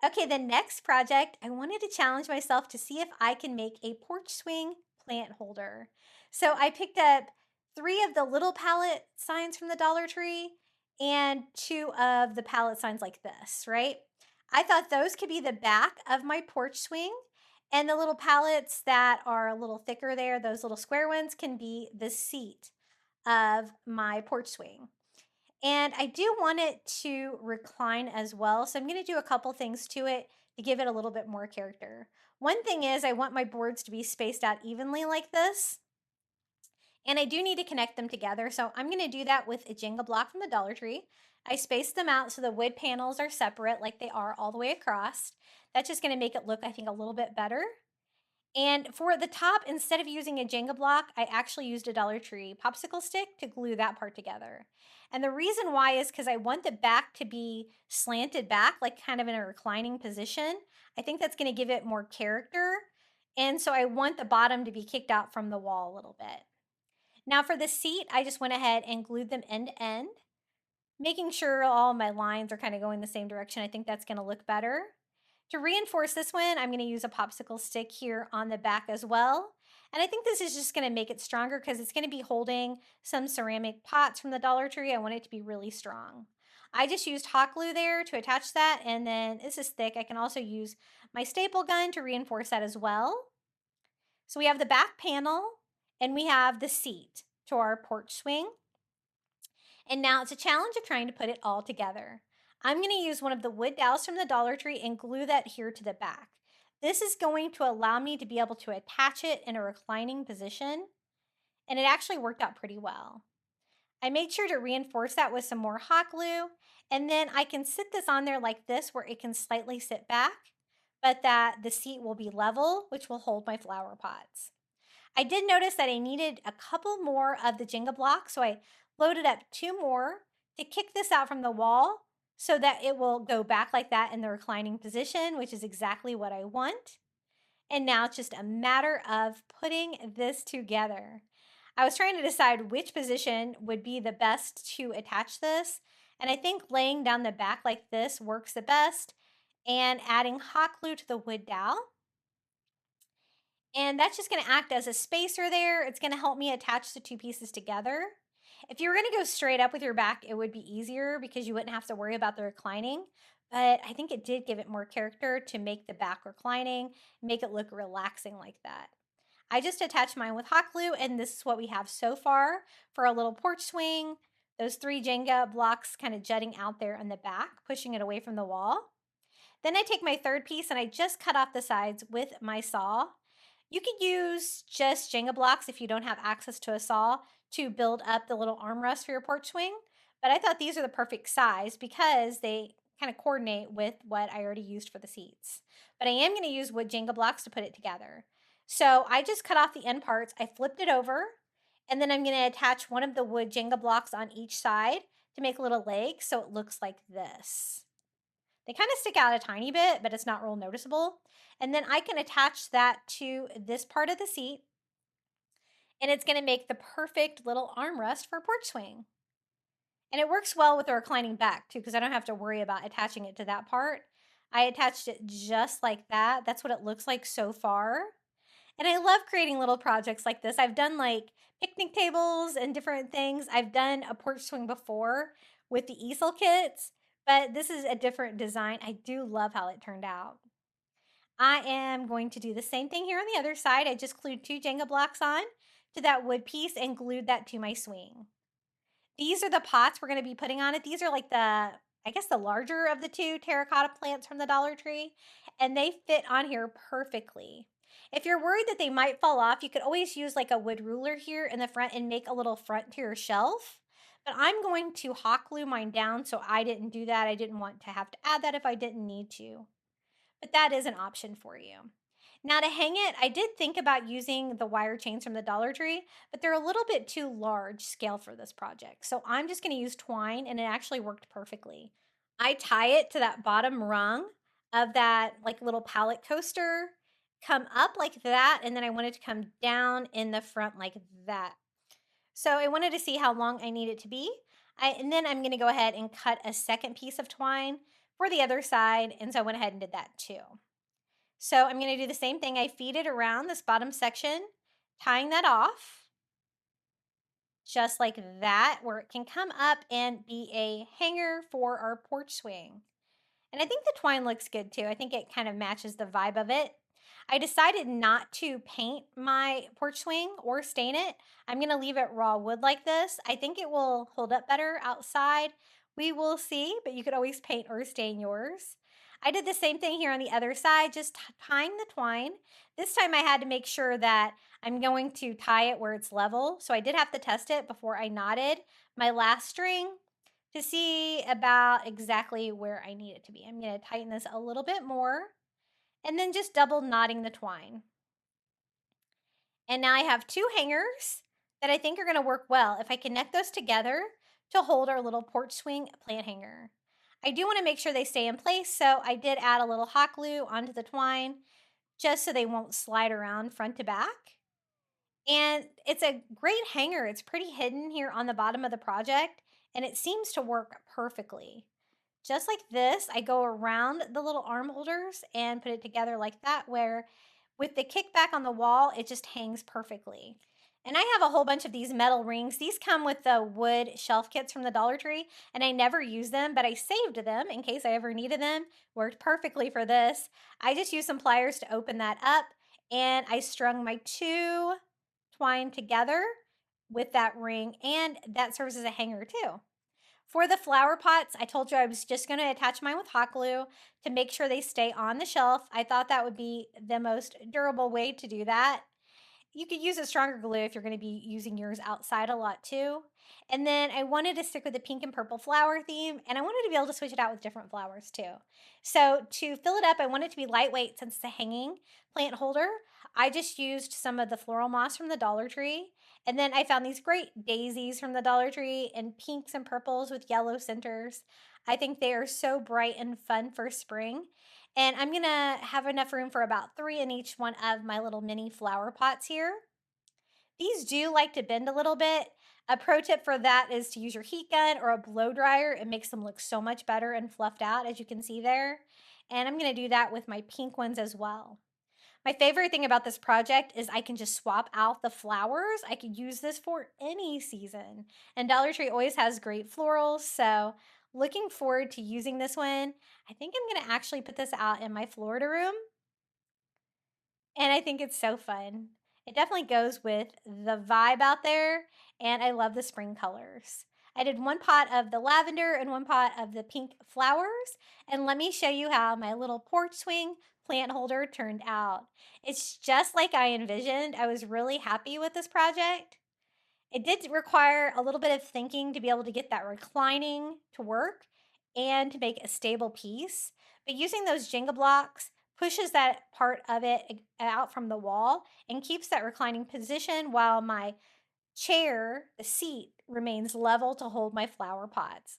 Okay, the next project, I wanted to challenge myself to see if I can make a porch swing plant holder. So I picked up three of the little pallet signs from the Dollar Tree and two of the pallet signs like this, right? I thought those could be the back of my porch swing. And the little pallets that are a little thicker there, those little square ones, can be the seat of my porch swing. And I do want it to recline as well. So I'm going to do a couple things to it to give it a little bit more character. One thing is I want my boards to be spaced out evenly like this. And I do need to connect them together. So I'm going to do that with a Jenga block from the Dollar Tree. I spaced them out so the wood panels are separate like they are all the way across. That's just going to make it look, I think, a little bit better. And for the top, instead of using a Jenga block, I actually used a Dollar Tree popsicle stick to glue that part together. And the reason why is because I want the back to be slanted back, like kind of in a reclining position. I think that's going to give it more character. And so I want the bottom to be kicked out from the wall a little bit. Now for the seat, I just went ahead and glued them end to end, making sure all my lines are kind of going the same direction. I think that's going to look better. To reinforce this one, I'm going to use a popsicle stick here on the back as well. And I think this is just going to make it stronger because it's going to be holding some ceramic pots from the Dollar Tree. I want it to be really strong. I just used hot glue there to attach that. And then this is thick. I can also use my staple gun to reinforce that as well. So we have the back panel and we have the seat to our porch swing. And now it's a challenge of trying to put it all together. I'm going to use one of the wood dowels from the Dollar Tree and glue that here to the back. This is going to allow me to be able to attach it in a reclining position, and it actually worked out pretty well. I made sure to reinforce that with some more hot glue, and then I can sit this on there like this where it can slightly sit back, but that the seat will be level, which will hold my flower pots. I did notice that I needed a couple more of the Jenga blocks, so I loaded up two more to kick this out from the wall so that it will go back like that in the reclining position, which is exactly what I want. And now it's just a matter of putting this together. I was trying to decide which position would be the best to attach this, and I think laying down the back like this works the best, and adding hot glue to the wood dowel. And that's just gonna act as a spacer there. It's gonna help me attach the two pieces together. If you were gonna go straight up with your back, it would be easier because you wouldn't have to worry about the reclining. But I think it did give it more character to make the back reclining, make it look relaxing like that. I just attached mine with hot glue, and this is what we have so far for a little porch swing. Those three Jenga blocks kind of jutting out there in the back, pushing it away from the wall. Then I take my third piece and I just cut off the sides with my saw. You could use just Jenga blocks if you don't have access to a saw to build up the little armrest for your porch swing. But I thought these are the perfect size because they kind of coordinate with what I already used for the seats. But I am going to use wood Jenga blocks to put it together. So I just cut off the end parts, I flipped it over, and then I'm going to attach one of the wood Jenga blocks on each side to make little legs so it looks like this. They kind of stick out a tiny bit, but it's not real noticeable. And then I can attach that to this part of the seat, and it's going to make the perfect little armrest for a porch swing. And it works well with the reclining back too, because I don't have to worry about attaching it to that part. I attached it just like that. That's what it looks like so far. And I love creating little projects like this. I've done like picnic tables and different things. I've done a porch swing before with the easel kits, but this is a different design. I do love how it turned out. I am going to do the same thing here on the other side. I just glued two Jenga blocks on to that wood piece and glued that to my swing. These are the pots we're going to be putting on it. These are like I guess the larger of the two terracotta plants from the Dollar Tree, and they fit on here perfectly. If you're worried that they might fall off, you could always use like a wood ruler here in the front and make a little front to your shelf. But I'm going to hot glue mine down, so I didn't do that. I didn't want to have to add that if I didn't need to. But that is an option for you. Now to hang it, I did think about using the wire chains from the Dollar Tree, but they're a little bit too large scale for this project. So I'm just gonna use twine, and it actually worked perfectly. I tie it to that bottom rung of that like little pallet coaster, come up like that, and then I want it to come down in the front like that. So I wanted to see how long I need it to be. And then I'm gonna go ahead and cut a second piece of twine for the other side. And so I went ahead and did that too. So I'm going to do the same thing. I feed it around this bottom section, tying that off just like that, where it can come up and be a hanger for our porch swing. And I think the twine looks good too. I think it kind of matches the vibe of it. I decided not to paint my porch swing or stain it. I'm going to leave it raw wood like this. I think it will hold up better outside. We will see, but you could always paint or stain yours. I did the same thing here on the other side, just tying the twine. This time I had to make sure that I'm going to tie it where it's level. So I did have to test it before I knotted my last string to see about exactly where I need it to be. I'm going to tighten this a little bit more and then just double knotting the twine. And now I have two hangers that I think are going to work well if I connect those together to hold our little porch swing plant hanger. I do want to make sure they stay in place, so I did add a little hot glue onto the twine just so they won't slide around front to back. And it's a great hanger. It's pretty hidden here on the bottom of the project, and it seems to work perfectly. Just like this, I go around the little arm holders and put it together like that, where with the kickback on the wall, it just hangs perfectly. And I have a whole bunch of these metal rings. These come with the wood shelf kits from the Dollar Tree, and I never use them, but I saved them in case I ever needed them. Worked perfectly for this. I just used some pliers to open that up, and I strung my two twine together with that ring, and that serves as a hanger too. For the flower pots, I told you I was just going to attach mine with hot glue to make sure they stay on the shelf. I thought that would be the most durable way to do that. You could use a stronger glue if you're going to be using yours outside a lot too. And then I wanted to stick with the pink and purple flower theme, and I wanted to be able to switch it out with different flowers too. So to fill it up, I want it to be lightweight since it's a hanging plant holder. I just used some of the floral moss from the Dollar Tree. And then I found these great daisies from the Dollar Tree in pinks and purples with yellow centers. I think they are so bright and fun for spring. And I'm going to have enough room for about 3 in each one of my little mini flower pots here. These do like to bend a little bit. A pro tip for that is to use your heat gun or a blow dryer. It makes them look so much better and fluffed out, as you can see there. And I'm going to do that with my pink ones as well. My favorite thing about this project is I can just swap out the flowers. I could use this for any season. And Dollar Tree always has great florals, so looking forward to using this one. I think I'm going to actually put this out in my Florida room, and I think it's so fun. It definitely goes with the vibe out there, and I love the spring colors. I did one pot of the lavender and one pot of the pink flowers, and let me show you how my little porch swing plant holder turned out. It's just like I envisioned. I was really happy with this project. It did require a little bit of thinking to be able to get that reclining to work and to make a stable piece. But using those Jenga blocks pushes that part of it out from the wall and keeps that reclining position while my chair, the seat, remains level to hold my flower pots.